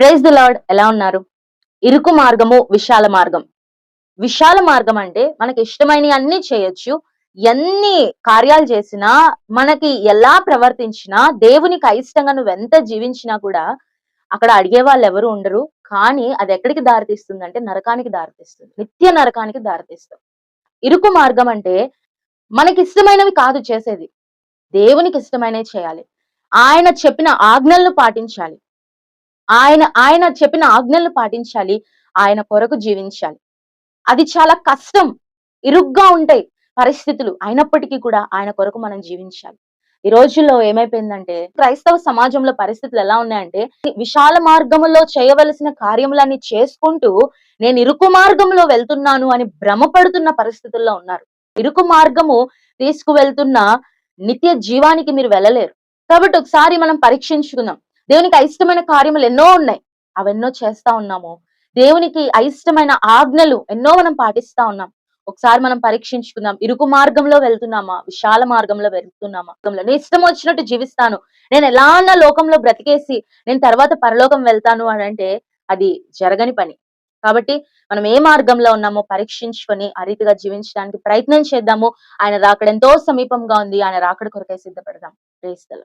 Praise the lord. ఎలా ఉన్నారు? ఇరుకు మార్గము, విశాల మార్గం. విశాల మార్గం అంటే మనకి ఇష్టమైనయి అన్నీ చేయొచ్చు. ఎన్ని కార్యాలు చేసినా, మనకి ఎలా ప్రవర్తించినా, దేవునికి అయిష్టంగా నువ్వెంత జీవించినా కూడా అక్కడ అడిగేవాళ్ళెవరు ఉండరు. కానీ అదెక్కడికి దారితీస్తుందంటే నరకానికి దారితీస్తుంది. నిత్య నరకానికి దారితీస్తుంది. ఇరుకు మార్గం అంటే మనకిష్టమైనవి కాదు చేసేది. దేవునికి ఇష్టమైనవి చేయాలి. ఆయన చెప్పిన ఆజ్ఞలను పాటించాలి. ఆయన చెప్పిన ఆజ్ఞలను పాటించాలి. ఆయన కొరకు జీవించాలి. అది చాలా కష్టం. ఇరుగ్గా ఉంటాయి పరిస్థితులు. అయినప్పటికీ కూడా ఆయన కొరకు మనం జీవించాలి. ఈ రోజుల్లో ఏమైపోయిందంటే క్రైస్తవ సమాజంలో పరిస్థితులు ఎలా ఉన్నాయంటే విశాల మార్గములో చేయవలసిన కార్యములన్నీ చేసుకుంటూ నేను ఇరుకు మార్గంలో వెళ్తున్నాను అని భ్రమపడుతున్న పరిస్థితుల్లో ఉన్నారు. ఇరుకు మార్గము తీసుకువెళ్తున్న నిత్య జీవానికి మీరు వెళ్ళలేరు. కాబట్టి ఒకసారి మనం పరీక్షించుకుందాం. దేవునికి అయిష్టమైన కార్యములు ఎన్నో ఉన్నాయి. అవెన్నో చేస్తా ఉన్నాము. దేవునికి అయిష్టమైన ఆజ్ఞలు ఎన్నో మనం పాటిస్తా ఉన్నాం. ఒకసారి మనం పరీక్షించుకుందాం. ఇరుకు మార్గంలో వెళ్తున్నామా? విశాల మార్గంలో వెళ్తున్నామా? నేను ఇష్టం వచ్చినట్టు జీవిస్తాను. నేను ఎలా అన్నా లోకంలో బ్రతికేసి నేను తర్వాత పరలోకం వెళ్తాను అని అంటే అది జరగని పని. కాబట్టి మనం ఏ మార్గంలో ఉన్నామో పరీక్షించుకొని ఆ రీతిగా జీవించడానికి ప్రయత్నం చేద్దాము. ఆయన రాకడ ఎంతో సమీపంగా ఉంది. ఆయన రాకడ కొరకై సిద్ధపడదాం. Praise the lord.